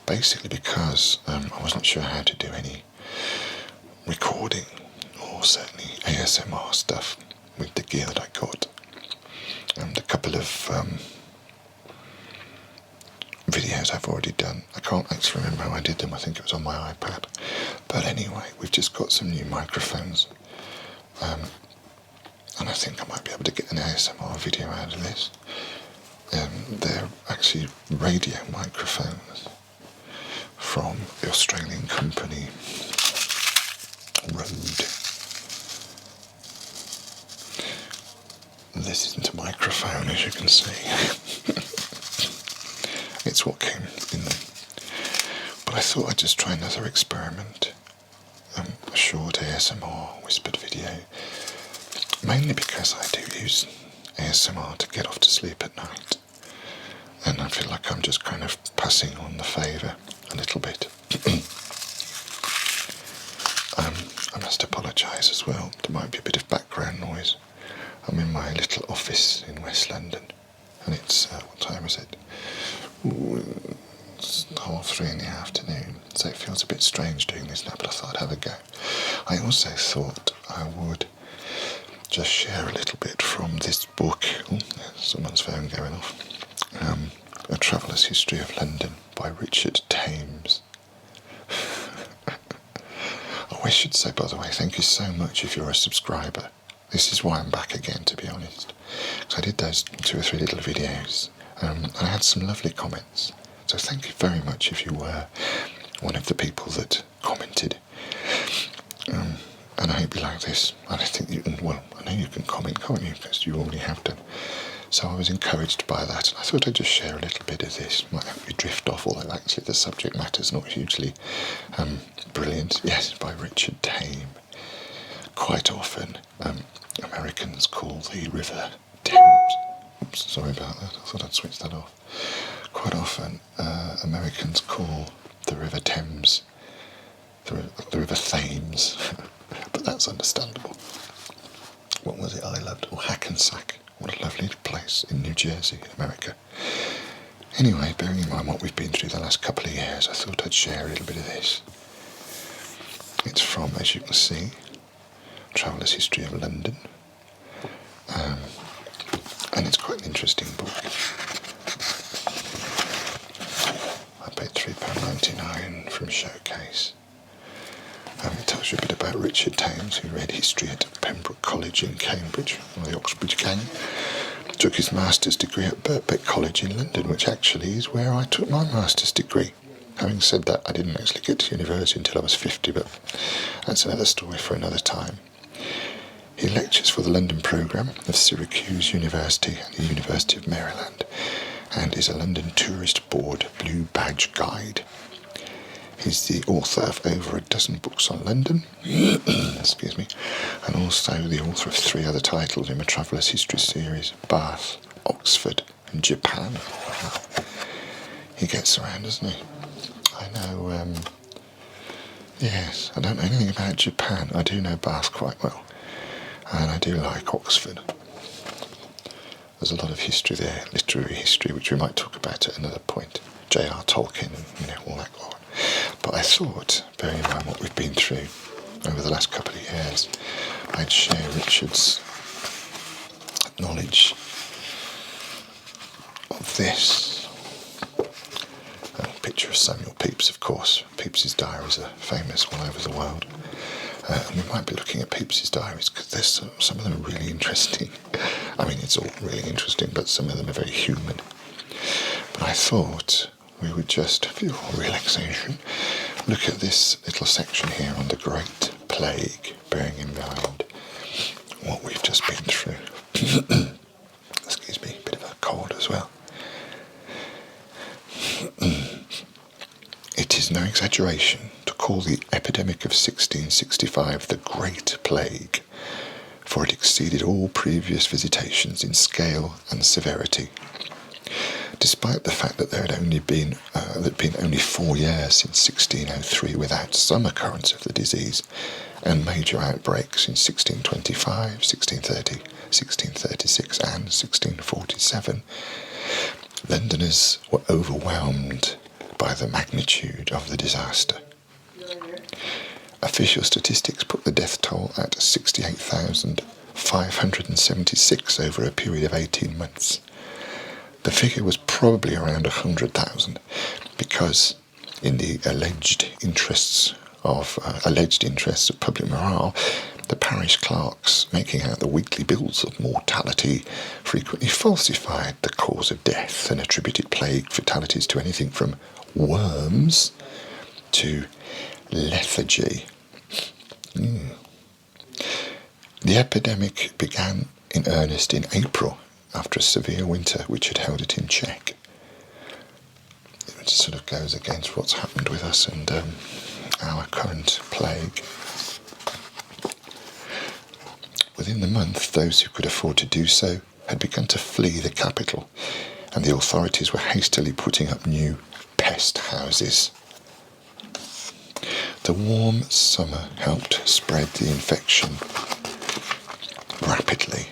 basically because I wasn't sure how to do any recording or certainly ASMR stuff with the gear that I got. And a couple of videos I've already done. I can't actually remember how I did them. I think it was on my iPad. But anyway, we've just got some new microphones. And I think I might be able to get an ASMR video out of this. They're actually radio microphones from the Australian company Rode. This isn't a microphone, as you can see. It's what came in them. But I thought I'd just try another experiment. A short ASMR whispered video. Mainly because I do use ASMR to get off to sleep at night. And I feel like I'm just kind of passing on the favour a little bit. I must apologise as well. There might be a bit of background noise. I'm in my little office in West London. And it's, what time is it? It's 3:30 in the afternoon. So it feels a bit strange doing this now, but I thought I'd have a go. I also thought I would just share a little bit from this book. Oh, someone's phone going off. A Traveller's History of London by Richard Thames. Oh, I should say, by the way, thank you so much if you're a subscriber. This is why I'm back again, to be honest. Because I did those 2 or 3 little videos, and I had some lovely comments. So thank you very much if you were one of the people that commented. And I hope you like this. And I think you can, well, I know you can comment, can't you? Because you already have done. So I was encouraged by that. And I thought I'd just share a little bit of this. Might help you drift off, although actually the subject matter's not hugely brilliant. Yes, by Richard Thames. Quite often, Americans call the River Thames. Oops, sorry about that. I thought I'd switch that off. Quite often, Americans call the River Thames the River Thames. But that's understandable. What was it I loved? Oh, Hackensack. What a lovely place in New Jersey, in America. Anyway, bearing in mind what we've been through the last couple of years, I thought I'd share a little bit of this. It's from, as you can see, Traveller's History of London. And it's quite an interesting book. I paid £3.99 from Showcase. It tells you a bit about Richard Thames, who read history at Pembroke College in Cambridge, or the Oxbridge gang. Took his master's degree at Birkbeck College in London, which actually is where I took my master's degree. Having said that, I didn't actually get to university until I was 50, but that's another story for another time. He lectures for the London programme of Syracuse University and the University of Maryland, and is a London Tourist Board Blue Badge Guide. He's the author of over a dozen books on London, excuse me, and also the author of 3 other titles in the Traveller's History series, Bath, Oxford and Japan. He gets around, doesn't he? I know, yes, I don't know anything about Japan. I do know Bath quite well, and I do like Oxford. There's a lot of history there, literary history, which we might talk about at another point. J.R. Tolkien and, all that lot. But I thought, bearing in mind what we've been through over the last couple of years, I'd share Richard's knowledge of this. A picture of Samuel Pepys, of course. Pepys's diaries are famous all over the world. And we might be looking at Pepys's diaries because some of them are really interesting. I mean, it's all really interesting, but some of them are very human. But I thought we would just, for your relaxation, look at this little section here on the Great Plague, bearing in mind what we've just been through. Excuse me, a bit of a cold as well. It is no exaggeration to call the epidemic of 1665 the Great Plague, for it exceeded all previous visitations in scale and severity. Despite the fact that there had been only 4 years since 1603 without some occurrence of the disease, and major outbreaks in 1625, 1630, 1636 and 1647, Londoners were overwhelmed by by the magnitude of the disaster. Official statistics put the death toll at 68,576 over a period of 18 months. The figure was probably around 100,000 because, in the alleged interests of public morale, the parish clerks making out the weekly bills of mortality frequently falsified the cause of death and attributed plague fatalities to anything from worms to lethargy. The epidemic began in earnest in April after a severe winter which had held it in check. It sort of goes against what's happened with us and our current plague. Within the month, those who could afford to do so had begun to flee the capital, and the authorities were hastily putting up new pest houses. The warm summer helped spread the infection rapidly,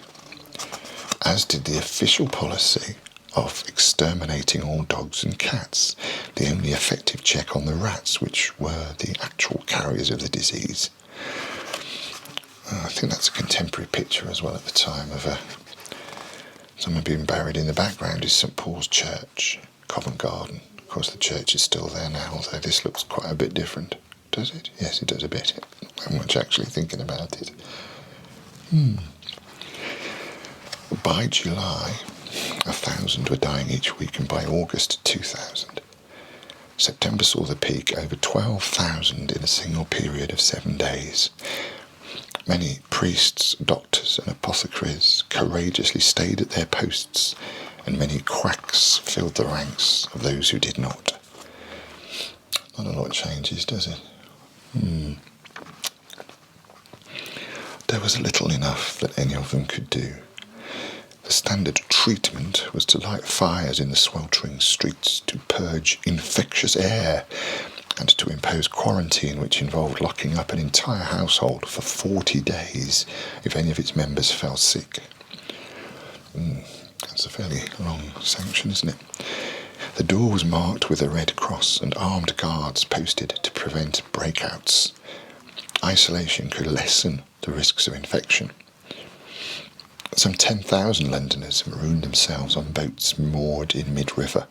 as did the official policy of exterminating all dogs and cats, the only effective check on the rats, which were the actual carriers of the disease. I think that's a contemporary picture as well at the time of someone being buried. In the background is St Paul's Church, Covent Garden. Of course the church is still there now, although this looks quite a bit different. Does it? Yes, it does a bit. I'm much actually thinking about it. By July, 1,000 were dying each week, and by August, 2,000. September saw the peak, over 12,000 in a single period of 7 days. Many priests, doctors and apothecaries courageously stayed at their posts, and many quacks filled the ranks of those who did not. Not a lot changes, does it? There was little enough that any of them could do. The standard treatment was to light fires in the sweltering streets, to purge infectious air, and to impose quarantine, which involved locking up an entire household for 40 days if any of its members fell sick. That's a fairly long sanction, isn't it? The door was marked with a red cross and armed guards posted to prevent breakouts. Isolation could lessen the risks of infection. Some 10,000 Londoners marooned themselves on boats moored in mid-river.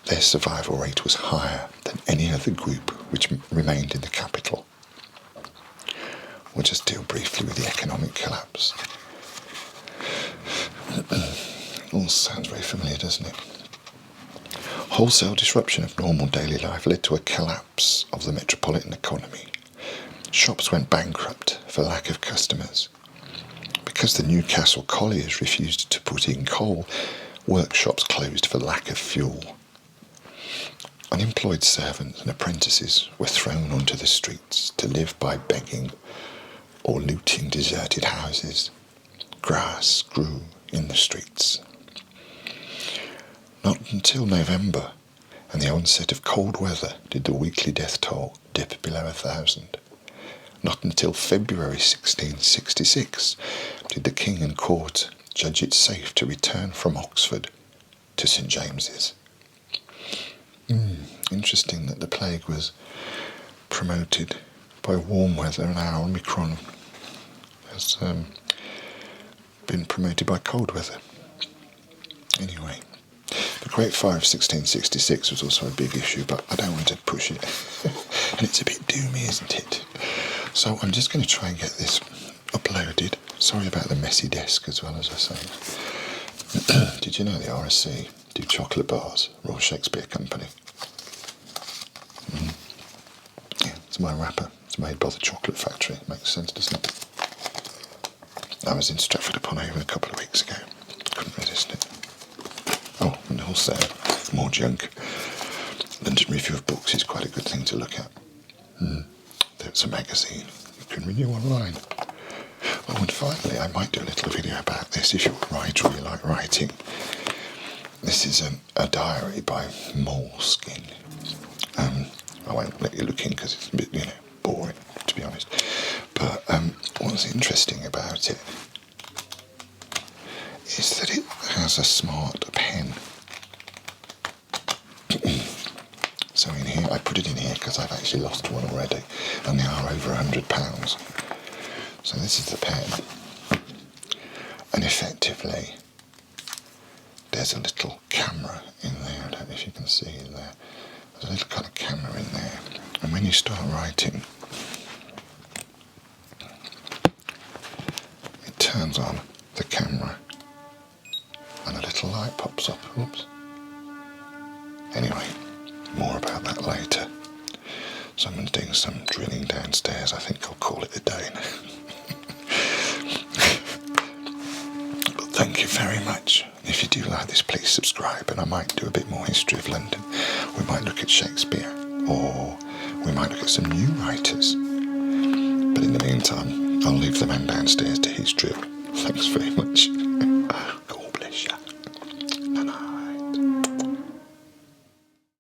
Their survival rate was higher than any other group which remained in the capital. We'll just deal briefly with the economic collapse. It all sounds very familiar, doesn't it? Wholesale disruption of normal daily life led to a collapse of the metropolitan economy. Shops went bankrupt for lack of customers. Because the Newcastle colliers refused to put in coal, workshops closed for lack of fuel. Unemployed servants and apprentices were thrown onto the streets to live by begging or looting deserted houses. Grass grew in the streets. Not until November and the onset of cold weather did the weekly death toll dip below 1,000. Not until February 1666 did the King and Court judge it safe to return from Oxford to St James's. Interesting that the plague was promoted by warm weather and our Omicron has been promoted by cold weather. Anyway, the Great Fire of 1666 was also a big issue, but I don't want to push it. And it's a bit doomy, isn't it? So I'm just going to try and get this uploaded. Sorry about the messy desk as well, as I say. Did you know the RSC do chocolate bars, Royal Shakespeare Company? Yeah, it's my wrapper. It's made by the Chocolate Factory. It makes sense, doesn't it? I was in Stratford-upon-Avon a couple of weeks ago. Couldn't resist it. Oh, and also, more junk. London Review of Books is quite a good thing to look at. It's a magazine. You can renew online. Oh, and finally, I might do a little video about this if you're a writer or you like writing. This is a diary by Moleskine. I won't let you look in because it's a bit, boring, to be honest. But what's interesting about it is that it has a smart pen. So here. I put it in here because I've actually lost one already, and they are over £100. So this is the pen, and effectively there's a little camera in there. I don't know if you can see in there. There's a little kind of camera in there, and when you start writing, it turns on the camera and a little light pops up. Oops. Anyway, more about that later. Someone's doing some drilling downstairs. I think I'll call it a day now. But thank you very much. If you do like this, please subscribe, and I might do a bit more history of London. We might look at Shakespeare, or we might look at some new writers. But in the meantime, I'll leave the man downstairs to his drill. Thanks very much.